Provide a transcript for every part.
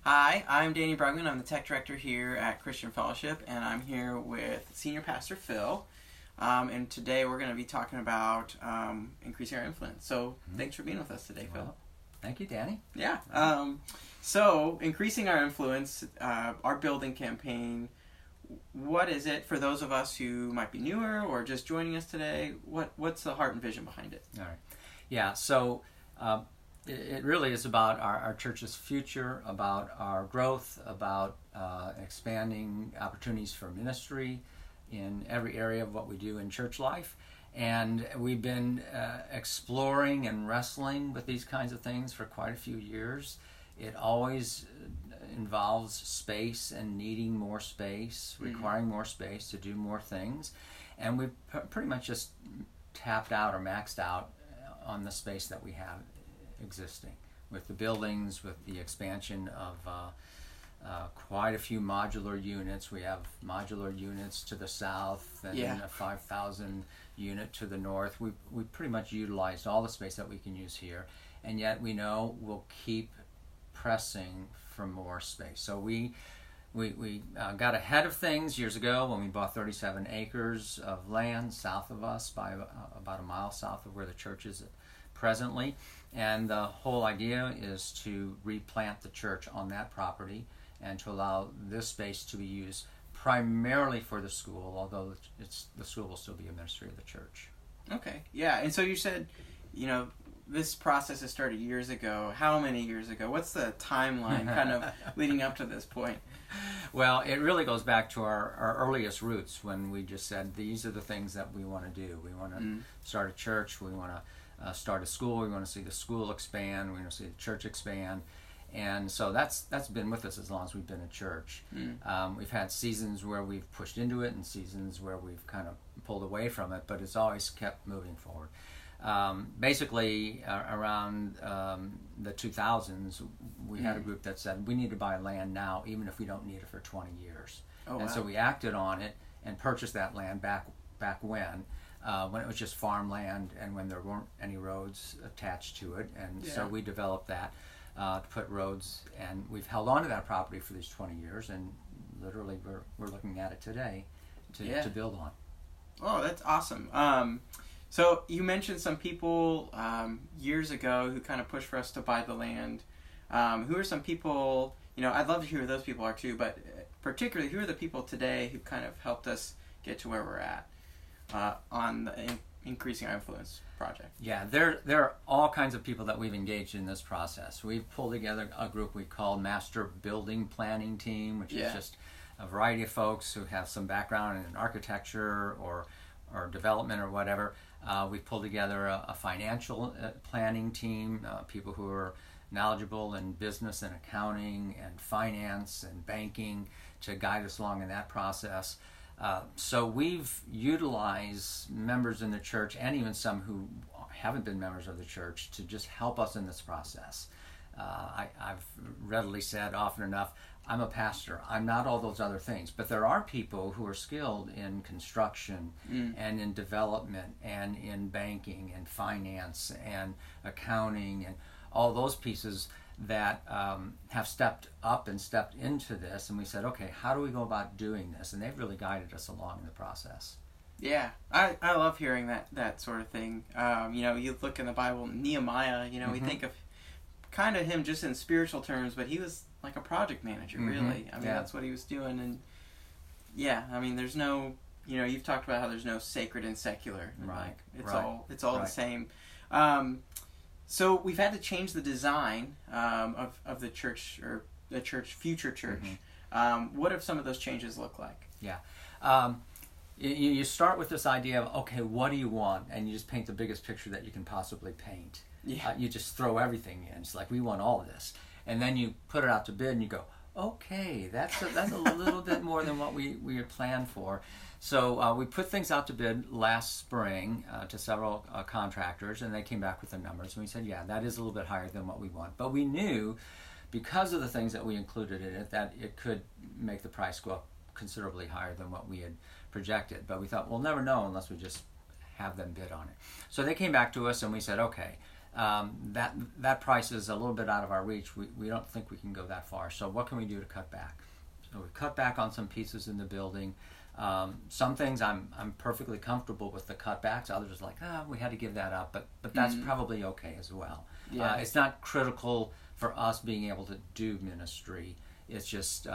Hi, I'm Danny Brugman. I'm the tech director here at Christian Fellowship, and I'm here with Senior Pastor Phil. And today we're going to be talking about increasing our influence. So thanks for being with us today, Phil. Thank you, Danny. Yeah. So increasing our influence, our building campaign, what is it for those of us who might be newer or just joining us today? What's the heart and vision behind it? All right. Yeah, so it really is about our church's future, about our growth, about expanding opportunities for ministry in every area of what we do in church life. And we've been exploring and wrestling with these kinds of things for quite a few years. It always involves space and needing more space, requiring more space to do more things. And we've pretty much just tapped out or maxed out on the space that we have existing with the buildings, with the expansion of quite a few modular units. We have modular units to the south and a 5,000 unit to the north. We pretty much utilized all the space that we can use here, and yet we know we'll keep pressing for more space. So we got ahead of things years ago when we bought 37 acres of land south of us, by about a mile south of where the church is presently. And the whole idea is to replant the church on that property and to allow this space to be used primarily for the school, although the school will still be a ministry of the church. Okay, yeah. And so you said, this process has started years ago. How many years ago? What's the timeline kind of leading up to this point? Well, it really goes back to our earliest roots when we just said these are the things that we want to do. We want to start a church. We want to start a school. We want to see the school expand. We want to see the church expand. And so that's been with us as long as we've been a church. We've had seasons where we've pushed into it and seasons where we've kind of pulled away from it, but it's always kept moving forward. Basically, around the 2000s, we had a group that said we need to buy land now, even if we don't need it for 20 years. So we acted on it and purchased that land back when it was just farmland and when there weren't any roads attached to it. And so we developed that to put roads, and we've held on to that property for these 20 years, and literally we're looking at it today to build on. Oh, that's awesome. So you mentioned some people years ago who kind of pushed for us to buy the land. Who are some people, I'd love to hear who those people are too, but particularly who are the people today who kind of helped us get to where we're at on the Increasing Our Influence project? Yeah, there are all kinds of people that we've engaged in this process. We've pulled together a group we call Master Building Planning Team, which is just a variety of folks who have some background in architecture or development or whatever. We've pulled together a financial planning team, people who are knowledgeable in business and accounting and finance and banking to guide us along in that process. So we've utilized members in the church and even some who haven't been members of the church to just help us in this process. I've readily said often enough, I'm a pastor. I'm not all those other things. But there are people who are skilled in construction and in development and in banking and finance and accounting and all those pieces that have stepped up and stepped into this. And we said, okay, how do we go about doing this? And they've really guided us along in the process. Yeah, I love hearing that sort of thing. You look in the Bible, Nehemiah, we think of kind of him just in spiritual terms, but he was like a project manager, really. I mean, that's what he was doing. And there's no, you've talked about how there's no sacred and secular. Right. It's all the same. So we've had to change the design of the church, or the future church. What have some of those changes look like? Yeah. You start with this idea of, okay, what do you want? And you just paint the biggest picture that you can possibly paint. You just throw everything in. It's like, we want all of this. And then you put it out to bid and you go, okay, that's a little bit more than what we had planned for. So we put things out to bid last spring to several contractors, and they came back with the numbers. And we said, yeah, that is a little bit higher than what we want. But we knew, because of the things that we included in it, that it could make the price go up considerably higher than what we had projected. But we thought, we'll never know unless we just have them bid on it. So they came back to us and we said, okay, that price is a little bit out of our reach. We don't think we can go that far. So what can we do to cut back? So we cut back on some pieces in the building. Some things I'm perfectly comfortable with the cutbacks. Others are like, we had to give that up, but that's probably okay as well. Yeah. It's not critical for us being able to do ministry. It's just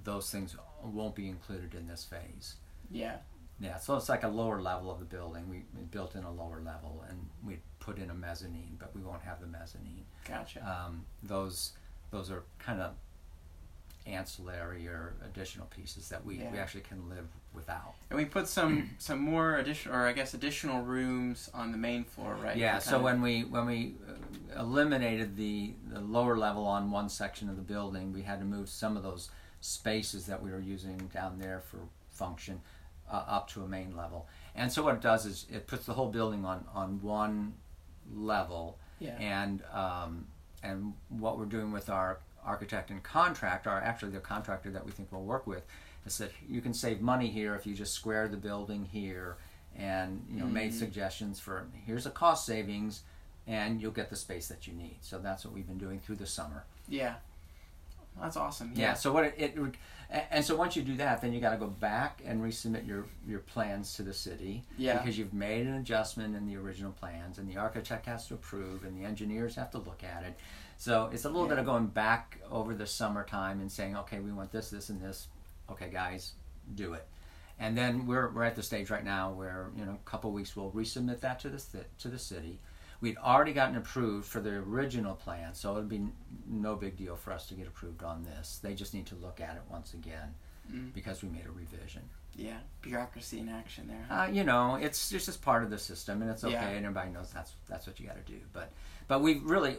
those things won't be included in this phase. Yeah. Yeah, so it's like a lower level of the building. We built in a lower level, and we put in a mezzanine, but we won't have the mezzanine. Gotcha. Those are kind of ancillary or additional pieces that we actually can live without. And we put some more additional rooms on the main floor, right? Yeah. So when we eliminated the lower level on one section of the building, we had to move some of those spaces that we were using down there for function up to a main level. And so what it does is it puts the whole building on one level. Yeah. And what we're doing with our architect and contractor, actually the contractor that we think we'll work with, is that you can save money here if you just square the building here, and made suggestions for here's a cost savings, and you'll get the space that you need. So that's what we've been doing through the summer. Yeah, that's awesome. Yeah. So and so once you do that, then you got to go back and resubmit your plans to the city. Yeah. Because you've made an adjustment in the original plans, and the architect has to approve, and the engineers have to look at it. So it's a little bit of going back over the summertime and saying, okay, we want this, this, and this. Okay, guys, do it. And then we're at the stage right now where a couple of weeks we'll resubmit that to the city. We'd already gotten approved for the original plan, so it'd be no big deal for us to get approved on this. They just need to look at it once again because we made a revision. Yeah, bureaucracy in action there. It's just part of the system, and it's okay, and everybody knows that's what you got to do. But we've really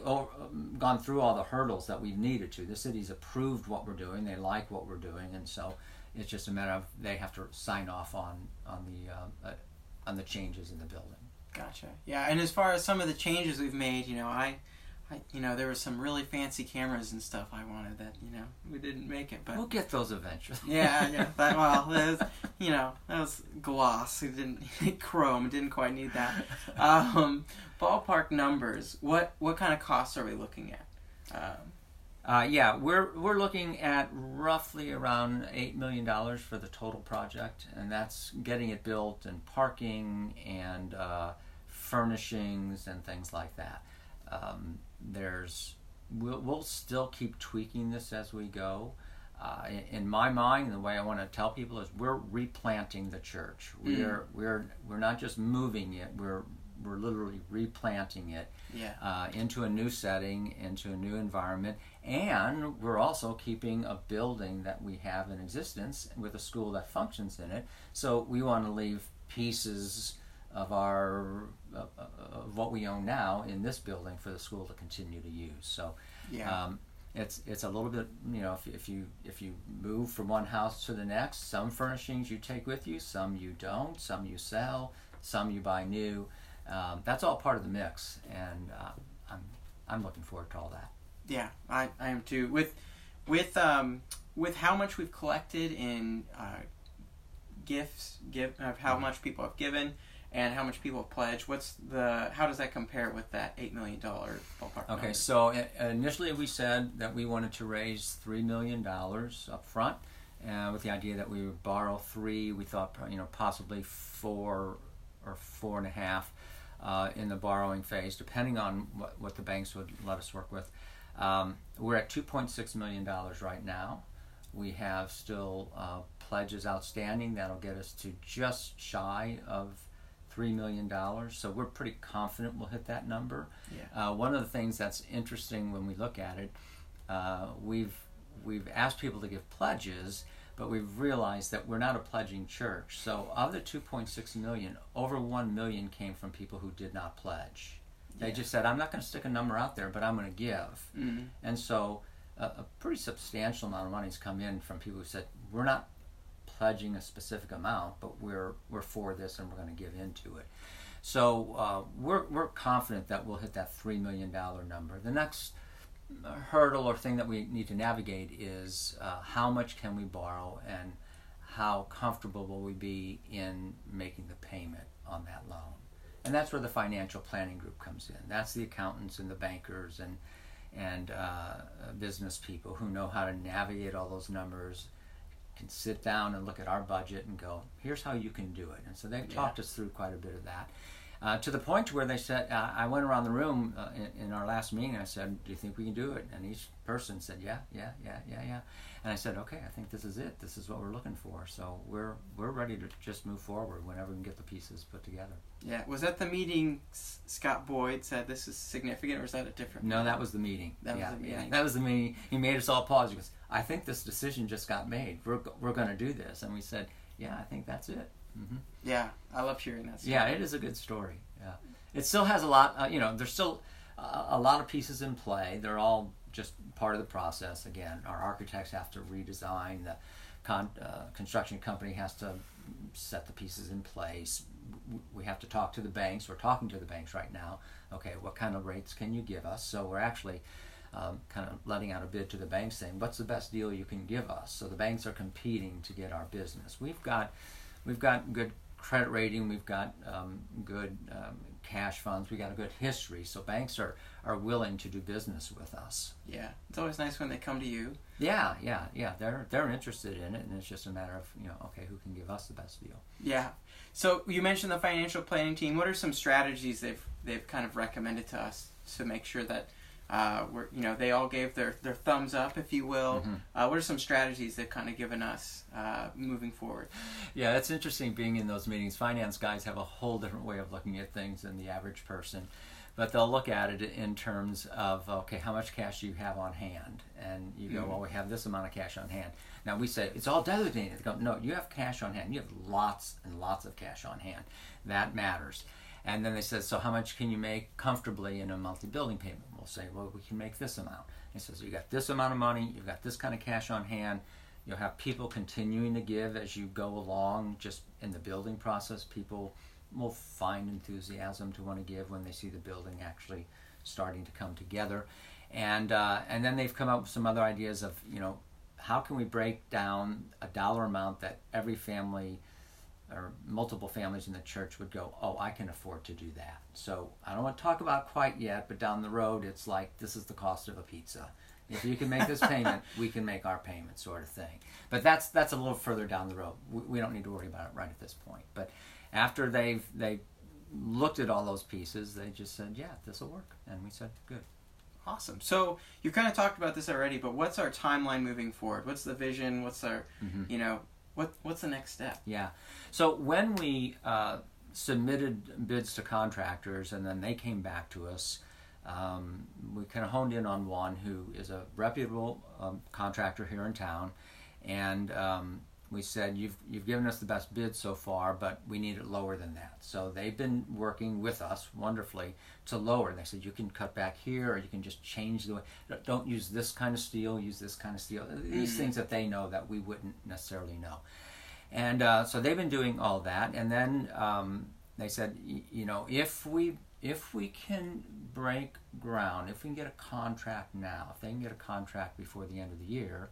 gone through all the hurdles that we've needed to. The city's approved what we're doing; they like what we're doing, and so it's just a matter of they have to sign off on the changes in the building. Gotcha. Yeah, and as far as some of the changes we've made, I there were some really fancy cameras and stuff I wanted that, we didn't make it, but we'll get those eventually. Yeah. That was gloss. It didn't chrome. It didn't quite need that. Ballpark numbers. What kind of costs are we looking at? We're looking at roughly around $8 million for the total project, and that's getting it built and parking and furnishings and things like that. We'll still keep tweaking this as we go. In my mind, the way I want to tell people is we're replanting the church. We're not just moving it. We're literally replanting it into a new setting, into a new environment, and we're also keeping a building that we have in existence with a school that functions in it. So we want to leave pieces of what we own now in this building for the school to continue to use. So it's a little bit, if you move from one house to the next, some furnishings you take with you, some you don't, some you sell, some you buy new. That's all part of the mix, and I'm looking forward to all that. Yeah, I am too. With how much we've collected in gifts, how much people have given, and how much people have pledged. How does that compare with that $8 million ballpark? Okay, so initially we said that we wanted to raise $3 million up front, with the idea that we would borrow $3 million. We thought possibly $4 or $4.5 in the borrowing phase, depending on what the banks would let us work with. We're at $2.6 million right now. We have still pledges outstanding that'll get us to just shy of $3 million. So we're pretty confident we'll hit that number. Yeah. One of the things that's interesting when we look at it, we've asked people to give pledges, but we've realized that we're not a pledging church. So of the 2.6 million, over 1 million came from people who did not pledge. They just said, I'm not going to stick a number out there, but I'm going to give. Mm-hmm. And so a pretty substantial amount of money has come in from people who said, we're not pledging a specific amount, but we're for this and we're going to give into it. So we're confident that we'll hit that $3 million number. The next hurdle or thing that we need to navigate is how much can we borrow and how comfortable will we be in making the payment on that loan. And that's where the financial planning group comes in. That's the accountants and the bankers and business people who know how to navigate all those numbers, can sit down and look at our budget and go, here's how you can do it. And so they've talked us through quite a bit of that. To the point where they said, I went around the room in our last meeting, I said, do you think we can do it? And each person said, yeah. And I said, okay, I think this is it. This is what we're looking for. So we're ready to just move forward whenever we can get the pieces put together. Yeah. Was that the meeting Scott Boyd said this is significant, or was that a different No, that was the meeting. That was the meeting. Yeah, that was the meeting. He made us all pause. He goes, I think this decision just got made. We're going to do this. And we said, yeah, I think that's it. Mm-hmm. Yeah, I love hearing that story. Yeah, it is a good story. Yeah, it still has a lot. There's still a lot of pieces in play. They're all just part of the process. Again, our architects have to redesign. The construction company has to set the pieces in place. We have to talk to the banks. We're talking to the banks right now. Okay, what kind of rates can you give us? So we're actually kind of letting out a bid to the banks, saying, what's the best deal you can give us? So the banks are competing to get our business. We've got good credit rating, we've got good cash funds, we got a good history, so banks are willing to do business with us. Yeah, it's always nice when they come to you. Yeah, they're interested in it, and it's just a matter of, okay, who can give us the best deal. Yeah. So you mentioned the financial planning team. What are some strategies they've kind of recommended to us to make sure that they all gave their thumbs up, if you will. Mm-hmm. What are some strategies they've kind of given us moving forward? Yeah, it's interesting being in those meetings. Finance guys have a whole different way of looking at things than the average person. But they'll look at it in terms of, okay, how much cash do you have on hand? And you go, well, we have this amount of cash on hand. Now we say, it's all designated. They go, no, you have cash on hand. You have lots and lots of cash on hand. That matters. And then they said, so how much can you make comfortably in a monthly building payment? We'll say, well, we can make this amount. He says, you got this amount of money, you've got this kind of cash on hand. You'll have people continuing to give as you go along. Just in the building process, people will find enthusiasm to want to give when they see the building actually starting to come together. And then they've come up with some other ideas of, how can we break down a dollar amount that every family or multiple families in the church would go, oh, I can afford to do that. So I don't want to talk about quite yet, but down the road, it's like, this is the cost of a pizza. If you can make this payment, we can make our payment, sort of thing. But that's a little further down the road. We don't need to worry about it right at this point. But after they looked at all those pieces, they just said, yeah, this will work. And we said, good. Awesome. So you kind of talked about this already, but what's our timeline moving forward? What's the vision? What's our, what's the next step? Yeah. So when we submitted bids to contractors and then they came back to us, we kind of honed in on one who is a reputable contractor here in town, and we said, you've given us the best bid so far, but we need it lower than that. So they've been working with us wonderfully to lower. And they said, you can cut back here, or you can just change the way. Don't use this kind of steel, use this kind of steel. These things that they know that we wouldn't necessarily know. And so they've been doing all that. And then they said, if we can break ground, if we can get a contract now, if they can get a contract before the end of the year,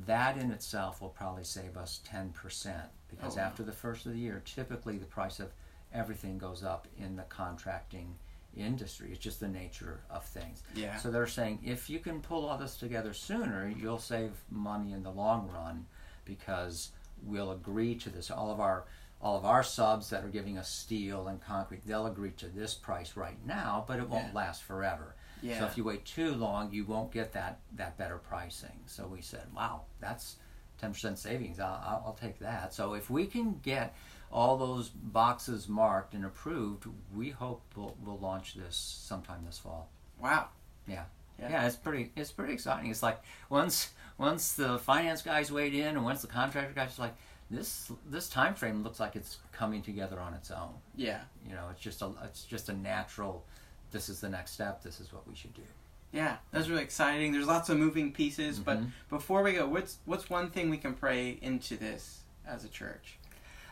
that in itself will probably save us 10%, because after the first of the year, typically the price of everything goes up in the contracting industry. It's just the nature of things. Yeah. So they're saying, if you can pull all this together sooner, you'll save money in the long run, because we'll agree to this. All of our subs that are giving us steel and concrete, they'll agree to this price right now, but it won't last forever. Yeah. So if you wait too long, you won't get that better pricing. So we said, wow, that's 10% savings. I'll take that. So if we can get all those boxes marked and approved, we hope we'll launch this sometime this fall. Wow. Yeah. It's pretty exciting. It's like once the finance guys weighed in, and once the contractor guys like, this time frame looks like it's coming together on its own. Yeah. It's just a natural. This is the next step. This is what we should do. Yeah, that's really exciting. There's lots of moving pieces, but before we go, what's one thing we can pray into this as a church?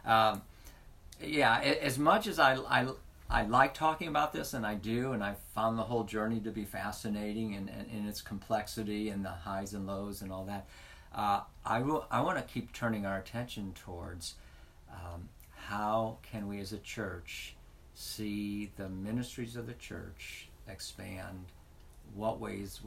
As much as I like talking about this, and I do, and I found the whole journey to be fascinating and in its complexity and the highs and lows and all that, I want to keep turning our attention towards how can we as a church see the ministries of the church expand. What ways?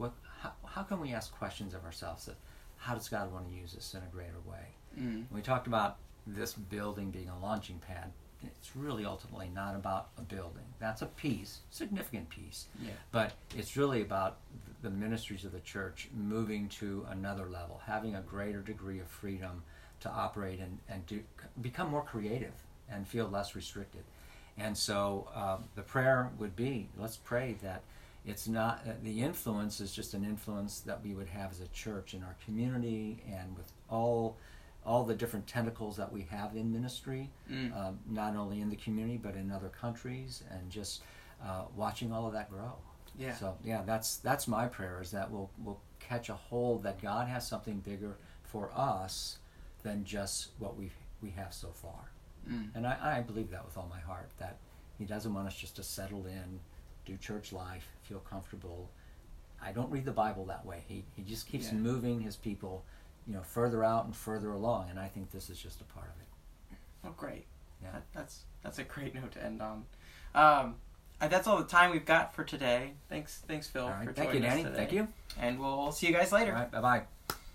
How can we ask questions of ourselves? That how does God want to use us in a greater way? We talked about this building being a launching pad. It's really ultimately not about a building. That's a piece, significant piece. Yeah. But it's really about the ministries of the church moving to another level, having a greater degree of freedom to operate and become more creative and feel less restricted. And so the prayer would be, let's pray that it's not, the influence is just an influence that we would have as a church in our community and with all the different tentacles that we have in ministry, not only in the community but in other countries, and just watching all of that grow. Yeah. So yeah, that's my prayer, is that we'll catch a hold that God has something bigger for us than just what we have so far. And I believe that with all my heart, that He doesn't want us just to settle in, do church life, feel comfortable. I don't read the Bible that way. He just keeps moving His people, further out and further along, and I think this is just a part of it. Oh, great. Yeah. That's a great note to end on. That's all the time we've got for today. Thanks, Phil, All right. for Thank joining you, us Danny. today. Thank you. And we'll see you guys later. All right. Bye-bye.